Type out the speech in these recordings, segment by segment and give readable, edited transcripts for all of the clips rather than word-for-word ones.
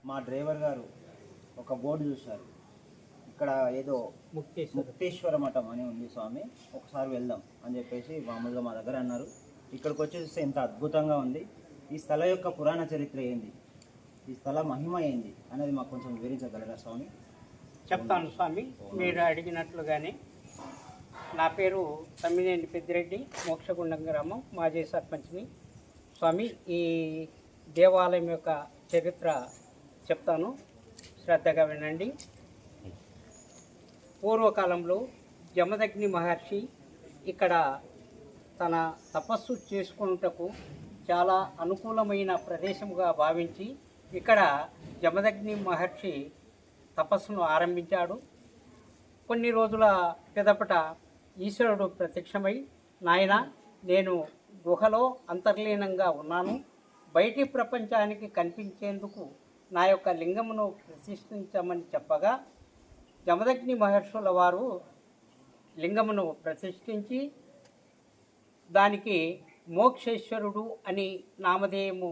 మా డ్రైవర్ గారు ఒక బోర్డు చూశారు. ఇక్కడ ఏదో ముక్తేశ్వర మఠం అని ఉంది స్వామి, ఒకసారి వెళ్దాం అని చెప్పేసి మామూలుగా మా దగ్గర అన్నారు. ఇక్కడికి వచ్చి చూస్తే ఎంత అద్భుతంగా ఉంది. ఈ స్థలం యొక్క పురాణ చరిత్ర ఏంది, ఈ స్థల మహిమ ఏంది అనేది మాకు కొంచెం వివరించగలరా స్వామి? చెప్తాను స్వామి, మీరు అడిగినట్లుగానే. నా పేరు తమ్మినేని పెద్దిరెడ్డి, మోక్షగుండం గ్రామం, మాజీ సర్పంచ్ని. స్వామి, ఈ దేవాలయం యొక్క చరిత్ర చెప్తాను, శ్రద్ధగా వినండి. పూర్వకాలంలో జమదగ్ని మహర్షి ఇక్కడ తన తపస్సు చేసుకున్నటకు చాలా అనుకూలమైన ప్రదేశముగా భావించి ఇక్కడ జమదగ్ని మహర్షి తపస్సును ఆరంభించాడు. కొన్ని రోజుల పిదపట ఈశ్వరుడు ప్రత్యక్షమై, నాయన, నేను గుహలో అంతర్లీనంగా ఉన్నాను, బయటి ప్రపంచానికి కనిపించేందుకు నా యొక్క లింగమును ప్రతిష్ఠించమని చెప్పగా జమదగ్ని మహర్షుల వారు లింగమును ప్రతిష్ఠించి దానికి మోక్షేశ్వరుడు అని నామధేయము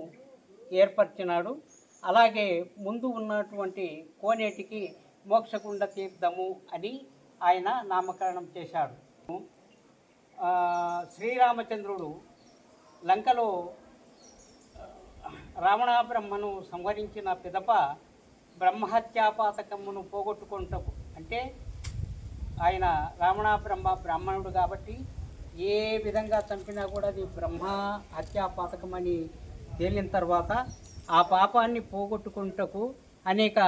ఏర్పరిచినాడు. అలాగే ముందు ఉన్నటువంటి కోనేటికి మోక్షగుండ తీర్థము అని ఆయన నామకరణం చేశాడు. శ్రీరామచంద్రుడు లంకలో రావణ బ్రహ్మను సంహరించిన పిదప బ్రహ్మహత్యాపాతకమును పోగొట్టుకుంటకు, అంటే ఆయన రావణ బ్రాహ్మణుడు కాబట్టి ఏ విధంగా చంపినా కూడా అది బ్రహ్మ హత్యాపాతకమని తేలిన తర్వాత ఆ పాపాన్ని పోగొట్టుకుంటకు అనేక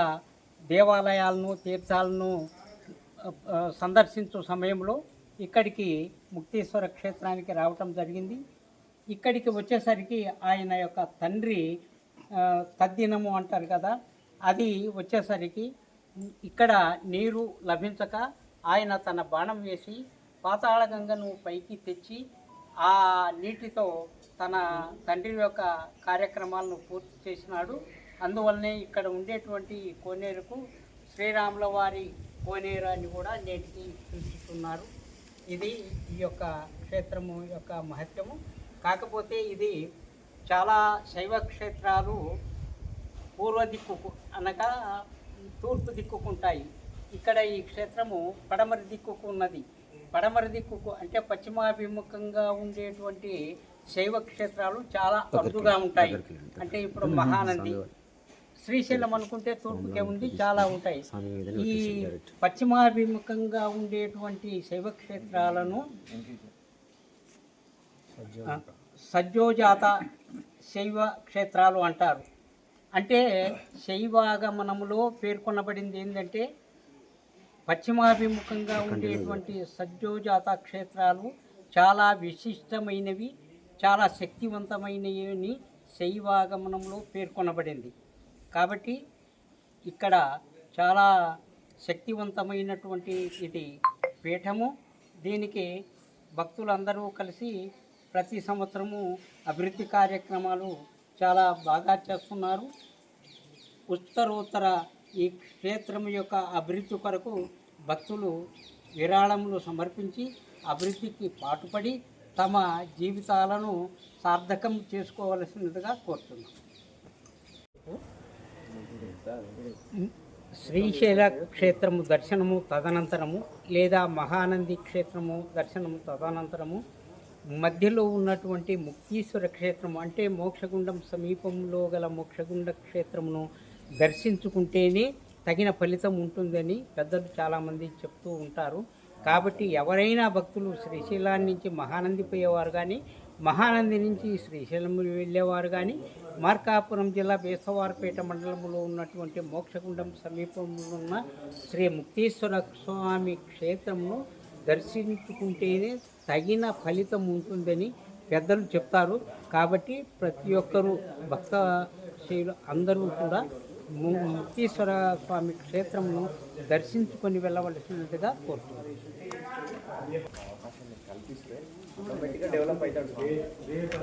దేవాలయాలను, తీర్థాలను సందర్శించు సమయంలో ఇక్కడికి ముక్తేశ్వర క్షేత్రానికి రావటం జరిగింది. ఇక్కడికి వచ్చేసరికి ఆయన యొక్క తండ్రి తద్దినము అంటారు కదా, అది వచ్చేసరికి ఇక్కడ నీరు లభించక ఆయన తన బాణం వేసి పాతాళగంగను పైకి తెచ్చి ఆ నీటితో తన తండ్రి యొక్క కార్యక్రమాలను పూర్తి చేసినాడు. అందువల్లనే ఇక్కడ ఉండేటువంటి కోనేరుకు శ్రీరాముల వారి కోనేరు అని కూడా నేటికి పిలుస్తున్నారు. ఇది ఈ యొక్క క్షేత్రము యొక్క మహత్యము. కాకపోతే ఇది చాలా శైవ క్షేత్రాలు పూర్వ దిక్కుకు అనగా తూర్పు దిక్కుకుంటాయి. ఇక్కడ ఈ క్షేత్రము పడమరి దిక్కుకు ఉన్నది. పడమరి దిక్కుకు అంటే పశ్చిమాభిముఖంగా ఉండేటువంటి శైవ క్షేత్రాలు చాలా అరుదుగా ఉంటాయి. అంటే ఇప్పుడు మహానంది, శ్రీశైలం అనుకుంటే తూర్పుకే ఉంది, చాలా ఉంటాయి. ఈ పశ్చిమాభిముఖంగా ఉండేటువంటి శైవ క్షేత్రాలను సజ్జోజాత శైవ క్షేత్రాలు అంటారు. అంటే శైవాగమనములో పేర్కొనబడింది ఏంటంటే పశ్చిమాభిముఖంగా ఉండేటువంటి సజ్జోజాత క్షేత్రాలు చాలా విశిష్టమైనవి, చాలా శక్తివంతమైనవి శైవాగమనంలో పేర్కొనబడింది. కాబట్టి ఇక్కడ చాలా శక్తివంతమైనటువంటి ఇది పీఠము. దీనికి భక్తులందరూ కలిసి ప్రతి సంవత్సరము అభివృద్ధి కార్యక్రమాలు చాలా బాగా చేస్తున్నారు. ఉత్తరోత్తర ఈ క్షేత్రం యొక్క అభివృద్ధి కొరకు భక్తులు విరాళములు సమర్పించి అభివృద్ధికి పాటుపడి తమ జీవితాలను సార్థకం చేసుకోవలసినదిగా కోరుతున్నాం. శ్రీశైల క్షేత్రము దర్శనము తదనంతరము లేదా మహానంది క్షేత్రము దర్శనము తదనంతరము మధ్యలో ఉన్నటువంటి ముక్తీశ్వర క్షేత్రము అంటే మోక్షగుండం సమీపంలో గల మోక్షగుండ క్షేత్రమును దర్శించుకుంటేనే తగిన ఫలితం ఉంటుందని పెద్దలు చాలామంది చెప్తూ ఉంటారు. కాబట్టి ఎవరైనా భక్తులు శ్రీశైలాన్ని నుంచి మహానంది పోయేవారు కానీ, మహానంది నుంచి శ్రీశైలం వెళ్ళేవారు కానీ, మార్కాపురం జిల్లా బేసవారపేట మండలంలో ఉన్నటువంటి మోక్షగుండం సమీపంలో ఉన్న శ్రీ ముక్తేశ్వర స్వామి క్షేత్రమును దర్శించుకుంటేనే తగిన ఫలితం ఉంటుందని పెద్దలు చెప్తారు. కాబట్టి ప్రతి ఒక్కరూ భక్తశైలు అందరూ కూడా ముక్తేశ్వర స్వామి క్షేత్రమును దర్శించుకొని వెళ్ళవలసినదిగా కోరుతున్నారు.